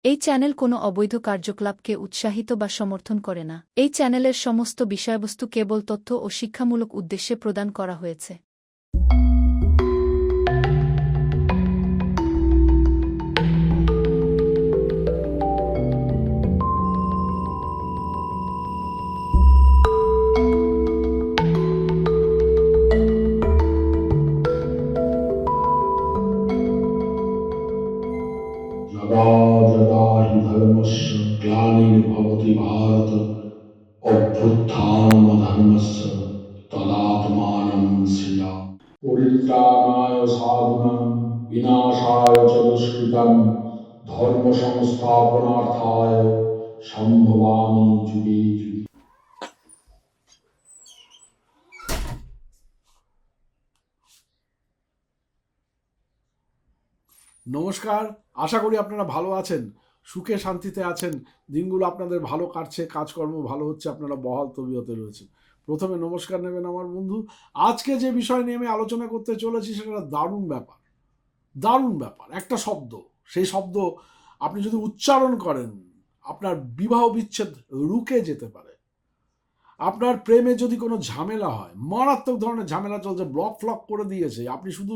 এই চ্যানেল কোনো অবৈধ কার্যকলাপকে উৎসাহিত বা সমর্থন করে না। এই চ্যানেলের সমস্ত বিষয়বস্তু কেবল তথ্য ও শিক্ষামূলক উদ্দেশ্যে প্রদান করা হয়েছে। यदा यदा हि धर्मस्य ग्लानिर्भवति भारत अभ्युत्थानमधर्मस्य तदात्मानं सृजामि। परित्राणाय साधूनां विनाशाय च दुष्कृतां धर्म संस्थापनार्थाय सम्भवामि जुगे जुगे। নমস্কার, আশা করি আপনারা ভালো আছেন, সুখে শান্তিতে আছেন, দিনগুলো আপনাদের ভালো কাটছে, কাজকর্ম ভালো হচ্ছে, আপনারা বহাল তবিয়তে রয়েছেন। প্রথমে নমস্কার নেবেন আমার বন্ধু। আজকে যে বিষয় নিয়ে আমি আলোচনা করতে চলেছি সেটা দারুণ ব্যাপার। দারুণ ব্যাপার, একটা শব্দ, সেই শব্দ আপনি যদি উচ্চারণ করেন আপনার বিবাহ বিচ্ছেদ রুকে যেতে পারে। আপনার প্রেমে যদি কোনো ঝামেলা হয়, মারাত্মক ধরনের ঝামেলা চলছে, ব্লক ফ্লক করে দিয়েছে, আপনি শুধু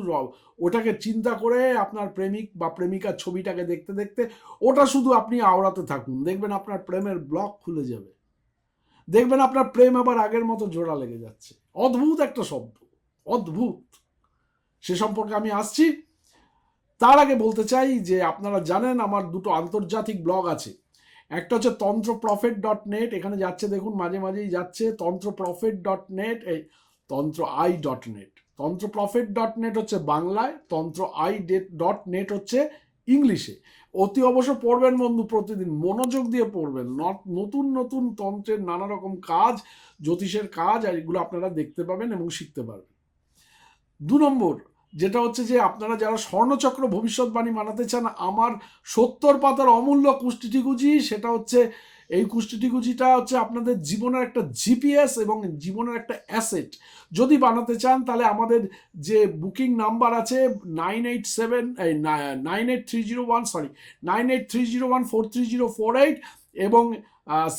ওটাকে চিন্তা করে আপনার প্রেমিক বা প্রেমিকার ছবিটাকে দেখতে দেখতে ওটা শুধু আপনি আওড়াতে থাকুন, দেখবেন আপনার প্রেমের ব্লক খুলে যাবে, দেখবেন আপনার প্রেম আবার আগের মতো জোড়া লেগে যাচ্ছে। অদ্ভুত একটা শব্দ, অদ্ভুত। সে সম্পর্কে আমি আসছি। তার আগে বলতে চাই যে আপনারা জানেন আমার দুটো আন্তর্জাতিক ব্লগ আছে। একটা হচ্ছে তন্ত্রপ্রফেট.net, এখানে যাচ্ছে দেখুন, মাঝে মাঝেই যাচ্ছে। তন্ত্রপ্রফেট.net, এই তন্ত্রআই.net। তন্ত্রপ্রফেট.net হচ্ছে বাংলায়, তন্ত্রআই.net হচ্ছে ইংলিশে। অতি অবশ্য পড়বেন বন্ধু, প্রতিদিন মনোযোগ দিয়ে পড়বেন। নতুন নতুন তন্ত্রের নানা রকম কাজ, জ্যোতিষের কাজ, আর এগুলো আপনারা দেখতে পাবেন এবং শিখতে পারবেন। 2 নম্বর যেটা হচ্ছে যে আপনারা যারা স্বর্ণচক্র ভবিষ্যৎবাণী বানাতে চান, আমার 70 পাতার অমূল্য কুষ্টিটিকুজি, সেটা হচ্ছে এই কুষ্টিটিকুজিটা হচ্ছে আপনাদের জীবনের একটা জিপিএস এবং জীবনের একটা অ্যাসেট। যদি বানাতে চান তাহলে আমাদের যে বুকিং নাম্বার আছে 9830143048 এবং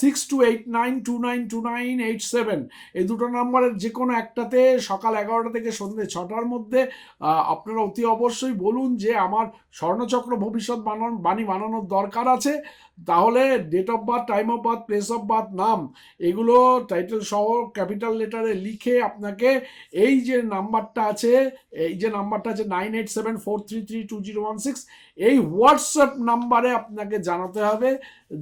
6289292987, এই দুটো নাম্বারের যে কোনো একটাতে সকাল 11টা থেকে সন্ধ্যে 6টার মধ্যে আপনারা অতি অবশ্যই বলুন যে আমার স্বর্ণচক্র ভবিষ্যৎ বাণী বানানোর দরকার আছে। তাহলে date of birth, time of birth, place of birth, নাম, এগুলো টাইটেল সহ ক্যাপিটাল লেটারে লিখে আপনাকে এই যে নাম্বারটা আছে 9874332016, এই হোয়াটসঅ্যাপ নাম্বারে আপনাকে জানাতে হবে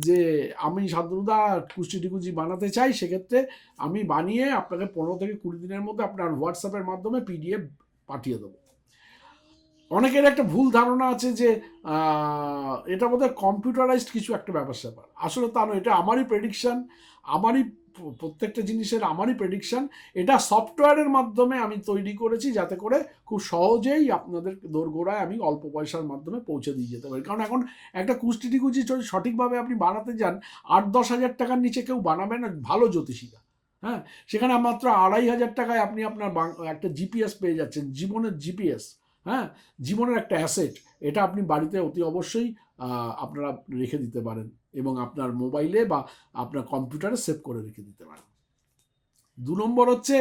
যে আমি শান্তনুদা কুষ্টিটিকুজি বানাতে চাই। সেক্ষেত্রে আমি বানিয়ে আপনাকে 15 থেকে 20 দিনের মধ্যে আপনার হোয়াটসঅ্যাপের মাধ্যমে পিডিএফ পাঠিয়ে দেবো। অনেকের একটা ভুল ধারণা আছে যে এটা বোধহয় কম্পিউটারাইজড কিছু একটা ব্যাপার। আসলে তা নয়, এটা আমারই প্রেডিকশন, আমারই প্রত্যেকটা জিনিসের আমারই প্রেডিকশন। এটা সফটওয়্যারের মাধ্যমে আমি তৈরি করেছি যাতে করে খুব সহজেই আপনাদের দোরগোড়ায় আমি অল্প পয়সার মাধ্যমে পৌঁছে দিয়ে যেতে পারি। কারণ এখন একটা কুষ্টিটিকুজি সঠিকভাবে আপনি বানাতে যান 8-10 হাজার টাকার নিচে কেউ বানাবে না ভালো জ্যোতিষীরা। হ্যাঁ, সেখানে মাত্র 2,500 টাকায় আপনি আপনার একটা জিপিএস পেয়ে যাচ্ছেন, জীবনের জিপিএস। হ্যাঁ, জীবনের একটা অ্যাসেট, এটা আপনি বাড়িতে অতি অবশ্যই আপনারা রেখে দিতে পারেন এবং আপনার মোবাইলে বা আপনার কম্পিউটারে সেভ করে রেখে দিতে পারেন। 2 নম্বর হচ্ছে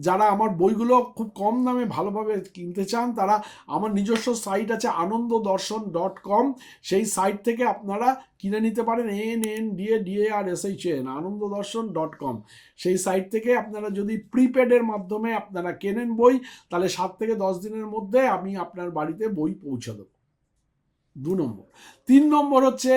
যারা আমার বইগুলো খুব কম দামে ভালোভাবে কিনতে চান, তারা আমার নিজস্ব সাইট আছে anondodarshan.com, সেই সাইট থেকে আপনারা কিনে নিতে পারেন। ANNDADARSHAN, anondodarshan.com। সেই সাইট থেকে আপনারা যদি প্রিপেডের মাধ্যমে আপনারা কেনেন বই, তাহলে 7 থেকে 10 দিনের মধ্যে আমি আপনার বাড়িতে বই পৌঁছে দেবো। 2 নম্বর। 3 নম্বর হচ্ছে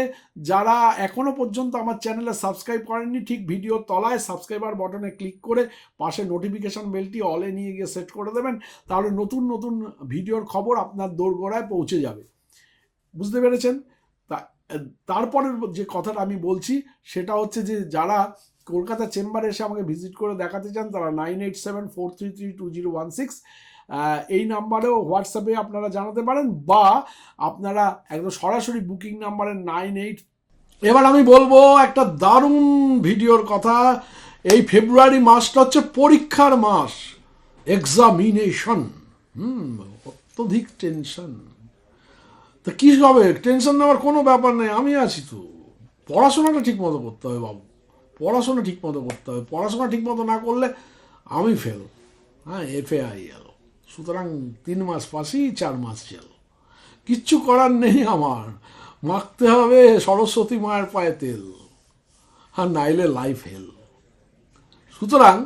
যারা এখনো পর্যন্ত আমার চ্যানেলে সাবস্ক্রাইব করেননি, ঠিক ভিডিওর তলায় সাবস্ক্রাইবার বাটনে ক্লিক করে পাশে নোটিফিকেশন বেলটি অলে নিয়ে গিয়ে সেট করে দেবেন, তাহলে নতুন নতুন ভিডিওর খবর আপনার দোরগোড়ায় পৌঁছে যাবে। বুঝতে পেরেছেন? তারপরের যে কথাটা আমি বলছি সেটা হচ্ছে যে যারা কলকাতা চেম্বারে এসে আমাকে ভিজিট করে দেখাতে চান, তারা 9874332016 এই নাম্বারেও হোয়াটসঅ্যাপে আপনারা জানাতে পারেন, বা আপনারা একদম সরাসরি বুকিং নাম্বারে 98। এবার আমি বলবো একটা দারুণ ভিডিওর কথা। এই ফেব্রুয়ারি মাসটা হচ্ছে পরীক্ষার মাস, এক্সামিনেশন, অত্যধিক টেনশন। তো কী হবে, টেনশন নেওয়ার কোনো ব্যাপার নেই, আমি আছি তো। পড়াশোনাটা ঠিক মতো করতে হবে বাবু, পড়াশোনা ঠিক মতো করতে হবে। পড়াশোনা ঠিক মতো না করলে আমি ফেল, হ্যাঁ, FAI গেল। সুতরাং 3 মাস পাসি, 4 মাস জেল, কিচ্ছু করার নেই আমার। মাখতে হবে সরস্বতী মায়ের পায়ে তেল, আর নাইলে লাইফ হেল। সুতরাং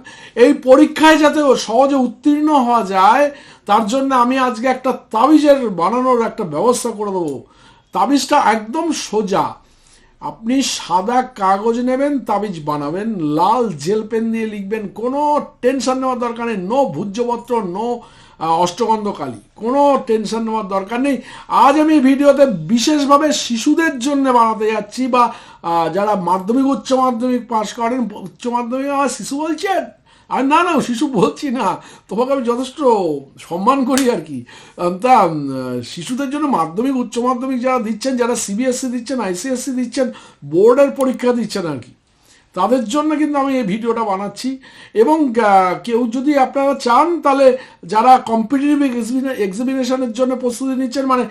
এই পরীক্ষায় যাতে সহজে উত্তীর্ণ হওয়া যায় তার জন্য আমি আজকে একটা তাবিজের বানানোর একটা ব্যবস্থা করে দেবো। তাবিজটা একদম সোজা। আপনি সাদা কাগজ নেবেন, তাবিজ বানাবেন, লাল জেল পেন দিয়ে লিখবেন, কোনো টেনশন নেওয়ার দরকার নেই, নো ভূজ্যপত্র, নো অষ্টগন্ধ কালি, কোনো টেনশন নেওয়ার দরকার নেই। আজ আমি ভিডিওতে বিশেষভাবে শিশুদের জন্য বানাতে যাচ্ছি, বা যারা মাধ্যমিক উচ্চ মাধ্যমিক পাশ করেন। উচ্চ মাধ্যমিক আমার শিশু বলছেন, আর না না শিশু বলছি না, তোমাকে আমি যথেষ্ট সম্মান করি আর কি। তা শিশুদের জন্য মাধ্যমিক উচ্চ মাধ্যমিক যারা দিচ্ছেন, যারা CBSE দিচ্ছেন, ICSE দিচ্ছেন, বোর্ডের পরীক্ষা দিচ্ছেন আর কি, তাদের জন্য কিন্তু আমি এই ভিডিওটা বানাচ্ছি। এবং কেউ যদি আপনারা চান, তাহলে যারা কম্পিটিটিভ এক্সামিনেশনের জন্য প্রস্তুতি নিচ্ছেন, মানে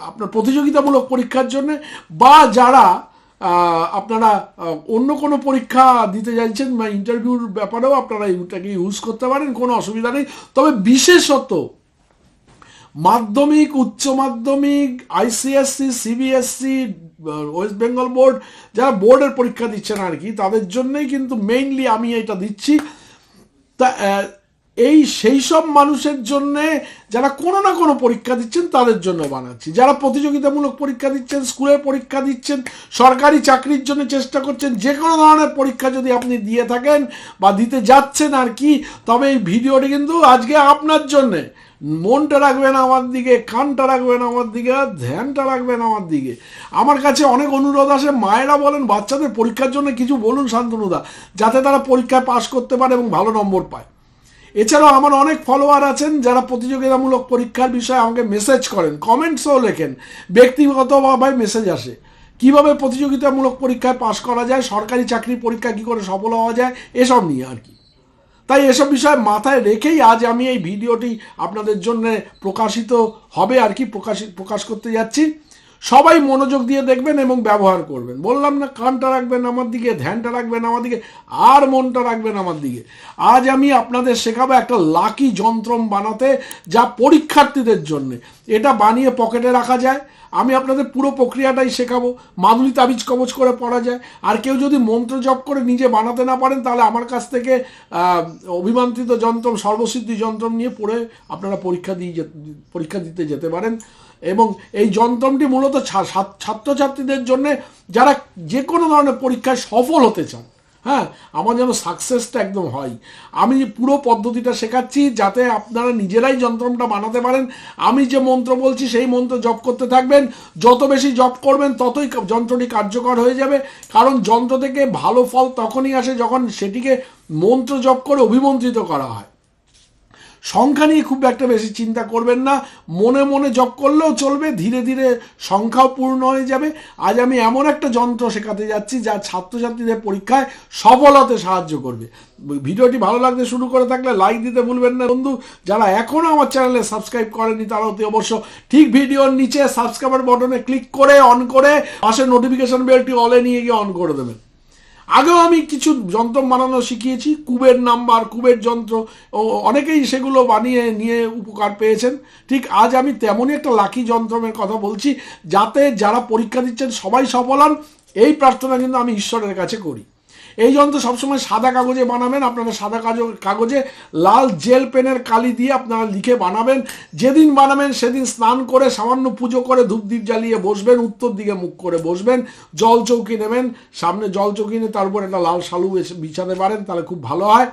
আপনার প্রতিযোগিতামূলক পরীক্ষার জন্য, বা যারা আপনারা অন্য কোনো পরীক্ষা দিতে চাইছেন বা ইন্টারভিউর ব্যাপারেও আপনারা এটাকে ইউজ করতে পারেন, কোনো অসুবিধা নেই। তবে বিশেষত মাধ্যমিক, উচ্চ মাধ্যমিক, ICSE, CBSE, West Bengal board, যারা বোর্ডের পরীক্ষা দিচ্ছেন আর কি, তাদের জন্যই কিন্তু মেইনলি আমি এটা দিচ্ছি। তা সেই সব মানুষের জন্যে যারা কোনো না কোনো পরীক্ষা দিচ্ছেন তাদের জন্য বানাচ্ছি। যারা প্রতিযোগিতামূলক পরীক্ষা দিচ্ছেন, স্কুলের পরীক্ষা দিচ্ছেন, সরকারি চাকরির জন্য চেষ্টা করছেন, যে কোনো ধরনের পরীক্ষা যদি আপনি দিয়ে থাকেন বা দিতে যাচ্ছেন আর কি, তবে এই ভিডিওটি কিন্তু আজকে আপনার জন্যে। মনটা রাখবেন আমার দিকে, কানটা রাখবেন আমার দিকে, ধ্যানটা রাখবেন আমার দিকে। আমার কাছে অনেক অনুরোধ আসে, মায়েরা বলেন বাচ্চাদের পরীক্ষার জন্য কিছু বলুন শান্তনুদা, যাতে তারা পরীক্ষায় পাশ করতে পারে এবং ভালো নম্বর পায়। এছাড়াও আমার অনেক ফলোয়ার আছেন যারা প্রতিযোগিতামূলক পরীক্ষার বিষয়ে আমাকে মেসেজ করেন, কমেন্টসও লেখেন, ব্যক্তিগতভাবে মেসেজ আসে, কিভাবে প্রতিযোগিতামূলক পরীক্ষায় পাশ করা যায়, সরকারি চাকরির পরীক্ষা কী করে সফল হওয়া যায়, এসব নিয়ে আর কি। তাই এসব বিষয় মাথায় রেখেই আজ আমি এই ভিডিওটি আপনাদের জন্য প্রকাশিত হবে আর কি, প্রকাশ করতে যাচ্ছি। সবাই মনোযোগ দিয়ে দেখবেন এবং ব্যবহার করবেন। বললাম না, কানটা রাখবেন আমার দিকে, ধ্যানটা রাখবেন আমার দিকে, আর মনটা রাখবেন আমার দিকে। আজ আমি আপনাদের শেখাবো একটা লাকি যন্ত্রম বানাতে, যা পরীক্ষার্থীদের জন্য। এটা বানিয়ে পকেটে রাখা যায়। আমি আপনাদের পুরো প্রক্রিয়াটাই শেখাবো। মাদুলি তাবিজ কবজ করে পড়া যায়। আর কেউ যদি মন্ত্র জপ করে নিজে বানাতে না পারেন, তাহলে আমার কাছ থেকে অভিমান্ত্রিত যন্ত্রম, সর্বসিদ্ধি যন্ত্রম নিয়ে পড়ে আপনারা পরীক্ষা দিতে যেতে পারেন। এবং এই যন্ত্রটি মূলত ছাত্রছাত্রীদের জন্য যারা যে কোনো ধরনের পরীক্ষায় সফল হতে চান, হ্যাঁ, আমার যেন সাকসেসটা একদম হয়। আমি পুরো পদ্ধতিটা শেখাচ্ছি যাতে আপনারা নিজেরাই যন্ত্রটা বানাতে পারেন। আমি যে মন্ত্র বলছি সেই মন্ত্র জপ করতে থাকবেন। যত বেশি জপ করবেন ততই যন্ত্রটি কার্যকর হয়ে যাবে। কারণ যন্ত্র থেকে ভালো ফল তখনই আসে যখন সেটিকে মন্ত্র জপ করে অভিমন্ত্রিত করা হয়। সংখ্যা নিয়ে খুব একটা বেশি চিন্তা করবেন না, মনে মনে জপ করলেও চলবে, ধীরে ধীরে সংখ্যাও পূর্ণ হয়ে যাবে। আজ আমি এমন একটা যন্ত্র শেখাতে যাচ্ছি যা ছাত্রছাত্রীদের পরীক্ষায় সফল হতে সাহায্য করবে। ভিডিওটি ভালো লাগতে শুরু করে থাকলে লাইক দিতে ভুলবেন না বন্ধু। যারা এখনও আমার চ্যানেলে সাবস্ক্রাইব করেনি তারা অতি অবশ্য ঠিক ভিডিওর নিচে সাবস্ক্রাইবার বাটনে ক্লিক করে অন করে পাশে নোটিফিকেশন বেলটি অলে নিয়ে গিয়ে অন করে দেবেন। আগেও আমি কিছু যন্ত্র বানানো শিখিয়েছি, কুবের নাম্বার, কুবের যন্ত্র, অনেকেই সেগুলো বানিয়ে নিয়ে উপকার পেয়েছেন। ঠিক আজ আমি তেমনই একটা লাকি যন্ত্রের কথা বলছি, যাতে যারা পরীক্ষা দিচ্ছেন সবাই সফল হন। এই প্রার্থনা কিন্তু আমি ঈশ্বরের কাছে করি। এই যন্ত্র সবসময় সাদা কাগজে বানাবেন। আপনারা সাদা কাগজে লাল জেল পেনের কালি দিয়ে আপনারা লিখে বানাবেন। যেদিন বানাবেন সেদিন স্নান করে সামান্য পুজো করে ধূপদীপ জ্বালিয়ে বসবেন, উত্তর দিকে মুখ করে বসবেন, জল চৌকি নেবেন, সামনে জল চৌকি নিয়ে তার উপর একটা লাল শালু বিছাতে পারেন, তাহলে খুব ভালো হয়।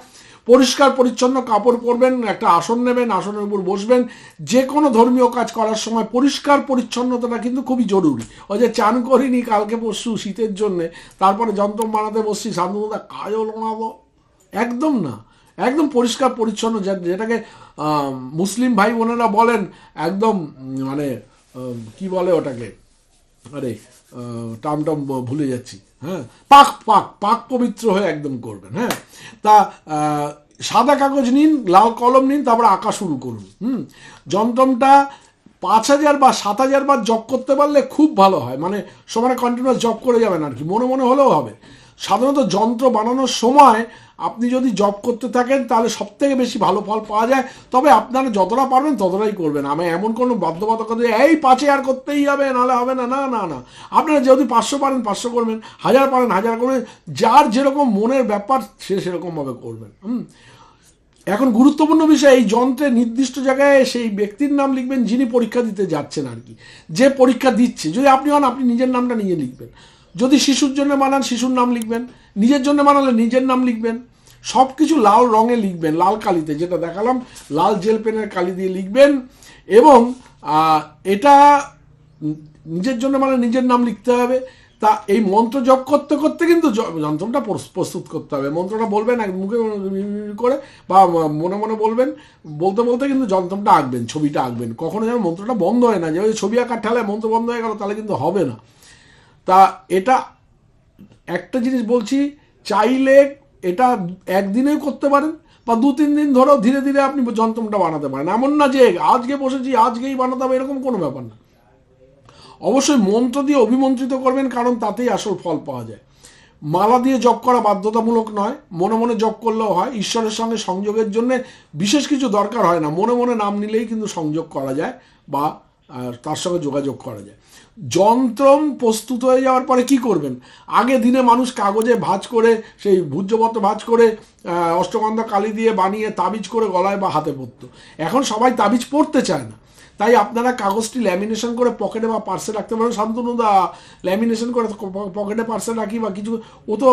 পরিষ্কার পরিচ্ছন্ন কাপড় পরবেন, একটা আসন নেবেন, আসনের উপর বসবেন। যে কোনো ধর্মীয় কাজ করার সময় পরিষ্কার পরিচ্ছন্নতাটা কিন্তু খুবই জরুরি। ওই যে চান করিনি কালকে পরশু শীতের জন্যে, তারপরে যন্ত্র বানাতে বসছি, শান্তনুদা কাজল বানাবো, একদম না, একদম পরিষ্কার পরিচ্ছন্ন, যেটাকে মুসলিম ভাই বোনেরা বলেন একদম, মানে কি বলে ওটাকে, আরে টাম ভুলে যাচ্ছি, হ্যাঁ, পাক পবিত্র হয়ে একদম করবেন। হ্যাঁ, তা সাদা কাগজ নিন, লাল কলম নিন, তারপরে আঁকা শুরু করুন। যন্ত্রটা 5000 বা 7000 বার জপ করতে পারলে খুব ভালো হয়, মানে সমানে কন্টিনিউয়াস জপ করে যাবেন আর কি, মনে মনে হলেও হবে। সাধারণত যন্ত্র বানানোর সময় আপনি যদি জব করতে থাকেন তাহলে সব থেকে বেশি ভালো ফল পাওয়া যায়। তবে আপনারা যতটা পারবেন ততটাই করবেন। আমি এমন কোনো বাধ্যবাধকতা যে এই 5000 করতেই হবে নাহলে হবে না, না না না। আপনারা যদি 500 পারেন 500 করবেন, 1000 পারেন 1000 করবেন, যার যেরকম মনের ব্যাপার সে সেরকমভাবে করবেন। এখন গুরুত্বপূর্ণ বিষয়, এই যন্ত্রে নির্দিষ্ট জায়গায় সেই ব্যক্তির নাম লিখবেন যিনি পরীক্ষা দিতে যাচ্ছেন আর কি, যে পরীক্ষা দিচ্ছে। যদি আপনি হন আপনি নিজের নামটা নিজে লিখবেন, যদি শিশুর জন্য বানান শিশুর নাম লিখবেন, নিজের জন্য বানালে নিজের নাম লিখবেন। সব কিছু লাল রঙে লিখবেন, লাল কালিতে, যেটা দেখালাম লাল জেল পেনের কালি দিয়ে লিখবেন। এবং এটা নিজের জন্য মানে নিজের নাম লিখতে হবে। তা এই মন্ত্র জপ করতে করতে কিন্তু যন্ত্রটা প্রস্তুত করতে হবে। মন্ত্রটা বলবেন এক মুখে করে বা মনে মনে বলবেন, বলতে বলতে কিন্তু যন্ত্রটা আঁকবেন, ছবিটা আঁকবেন। কখনো যেন মন্ত্রটা বন্ধ হয় না, যে ওই ছবি আঁকার ঠেলায় মন্ত্র বন্ধ হয়ে গেল তাহলে কিন্তু হবে না। তা এটা একটা জিনিস বলছি, চাইলে এটা একদিনেও করতে পারেন বা 2-3 দিন ধরেও ধীরে ধীরে আপনি যন্ত্রটা বানাতে পারেন। এমন না যে আজকে বসেছি আজকেই বানাতে হবে, এরকম কোনো ব্যাপার না। অবশ্যই মন্ত্র দিয়ে অভিমন্ত্রিত করবেন, কারণ তাতেই আসল ফল পাওয়া যায়। মালা দিয়ে জপ করা বাধ্যতামূলক নয়, মনে মনে জপ করলেও হয়। ঈশ্বরের সঙ্গে সংযোগের জন্য বিশেষ কিছু দরকার হয় না, মনে মনে নাম নিলেই কিন্তু সংযোগ করা যায় বা তার সঙ্গে যোগাযোগ করা যায়। যন্ত্র প্রস্তুত হয়ে যাওয়ার পরে কি করবেন? আগে দিনে মানুষ কাগজে ভাঁজ করে, সেই ভূর্জপত্র ভাঁজ করে অষ্টগন্ধা কালি দিয়ে বানিয়ে তাবিজ করে গলায় বা হাতে পরতো। এখন সবাই তাবিজ পড়তে চায় না, তাই আপনারা কাগজটি ল্যামিনেশন করে পকেটে বা পার্সে রাখতে পারেন। শান্তনুদা ল্যামিনেশন করে পকেটে পার্সে রাখি বা কিছু, ও তো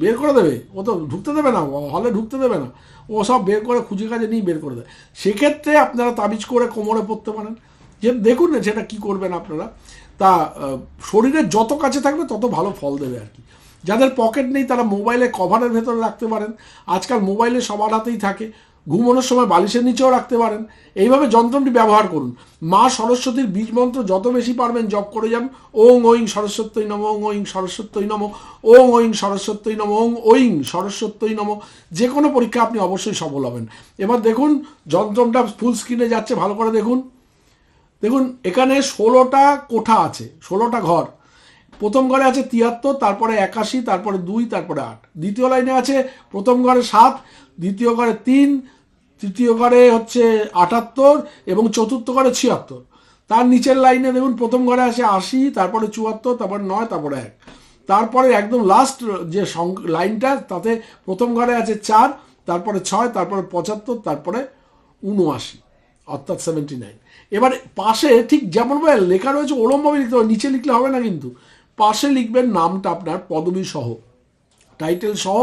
বের করে দেবে, ও তো ঢুকতে দেবে না, হলে ঢুকতে দেবে না, ও সব বের করে খুঁজে কাজে নিয়ে বের করে দেয়। সেক্ষেত্রে আপনারা তাবিজ করে কোমরে পরতে পারেন। যে দেখুন না সেটা কী করবেন আপনারা। তা শরীরের যত কাছে থাকবে তত ভালো ফল দেবে আর কি। যাদের পকেট নেই তারা মোবাইলে কভারের ভেতরে রাখতে পারেন। আজকাল মোবাইলে সবার হাতেই থাকে, ঘুমানোর সময় বালিশের নিচেও রাখতে পারেন। এইভাবে যন্ত্রটি ব্যবহার করুন। মা সরস্বতীর বীজ মন্ত্র যত বেশি পারবেন জপ করে যান। ওং ঐং সরস্বত্যই নম, ওং ঐং সরস্বত্যই নম, ওং ঐং সরস্বত্যই নম, ওং ঐং সরস্বত্যই নম। যে কোনো পরীক্ষা আপনি অবশ্যই সফল হবেন। এবার দেখুন যন্ত্রটা ফুল স্ক্রিনে যাচ্ছে, ভালো করে দেখুন। দেখুন এখানে 16টা কোঠা আছে, 16টা ঘর। প্রথম ঘরে আছে 73, তারপরে 81, তারপরে 2, তারপরে 8। দ্বিতীয় লাইনে আছে প্রথম ঘরে 7, দ্বিতীয় ঘরে 3, তৃতীয় ঘরে হচ্ছে 78 এবং চতুর্থ ঘরে 76। তার নিচের লাইনে দেখুন প্রথম ঘরে আছে 80, তারপরে 74, তারপরে 9, তারপরে 1। তারপরে একদম লাস্ট যে লাইনটা তাতে প্রথম ঘরে আছে 4, তারপরে 6, তারপরে 75, তারপরে 79, অর্থাৎ 79। এবার পাশে ঠিক যেমনভাবে লেখা রয়েছে ওরমভাবে লিখতে হবে, নিচে লিখলে হবে না কিন্তু। পাশে লিখবেন নামটা আপনার পদবী সহ, টাইটেল সহ।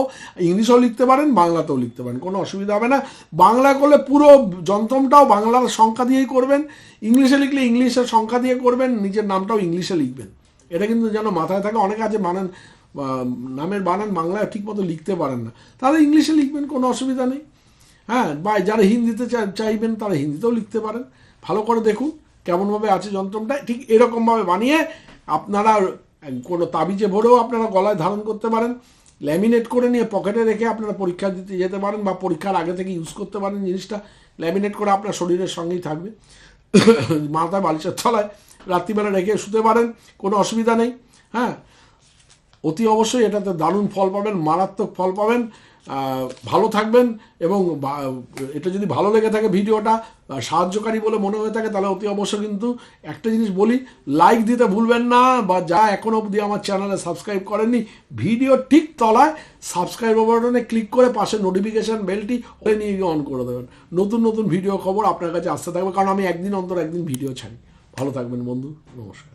ইংলিশেও লিখতে পারেন, বাংলাতেও লিখতে পারেন, কোনো অসুবিধা হবে না। বাংলা করলে পুরো যন্ত্রটাও বাংলার সংখ্যা দিয়েই করবেন, ইংলিশে লিখলে ইংলিশের সংখ্যা দিয়ে করবেন, নিজের নামটাও ইংলিশে লিখবেন। এটা কিন্তু যেন মাথায় থাকে। অনেকে আছে বানান, নামের বানান বাংলায় ঠিকমতো লিখতে পারেন না, তাহলে ইংলিশে লিখবেন, কোনো অসুবিধা নেই। হ্যাঁ, বা যারা হিন্দিতে চাইবেন তারা হিন্দিতেও লিখতে পারেন। ভালো করে দেখুন কেমনভাবে আছে যন্ত্রটা। ঠিক এরকমভাবে বানিয়ে আপনারা কোনো তাবিজে ভরেও আপনারা গলায় ধারণ করতে পারেন, ল্যামিনেট করে নিয়ে পকেটে রেখে আপনারা পরীক্ষা দিতে যেতে পারেন বা পরীক্ষার আগে থেকে ইউজ করতে পারেন। জিনিসটা ল্যামিনেট করে আপনার শরীরের সঙ্গেই থাকবে, মাথায় বালিশের তলায় রাত্রিবেলা রেখে শুতে পারেন, কোনো অসুবিধা নেই। হ্যাঁ, অতি অবশ্যই এটাতে দারুণ ফল পাবেন, মারাত্মক ফল পাবেন। ভালো থাকবেন। এবং এটা যদি ভালো লেগে থাকে, ভিডিওটা সাহায্যকারী বলে মনে হয়ে থাকে, তাহলে অতি অবশ্যই কিন্তু একটা জিনিস বলি, লাইক দিতে ভুলবেন না। বা যা এখনও অবধি আমার চ্যানেলে সাবস্ক্রাইব করেননি, ভিডিও ঠিক তলায় সাবস্ক্রাইব বাটনে ক্লিক করে পাশে নোটিফিকেশান বেলটি নিয়ে অন করে দেবেন। নতুন নতুন ভিডিও খবর আপনার কাছে আসতে থাকবে, কারণ আমি একদিন অন্তর একদিন ভিডিও ছাড়ি। ভালো থাকবেন বন্ধু, নমস্কার।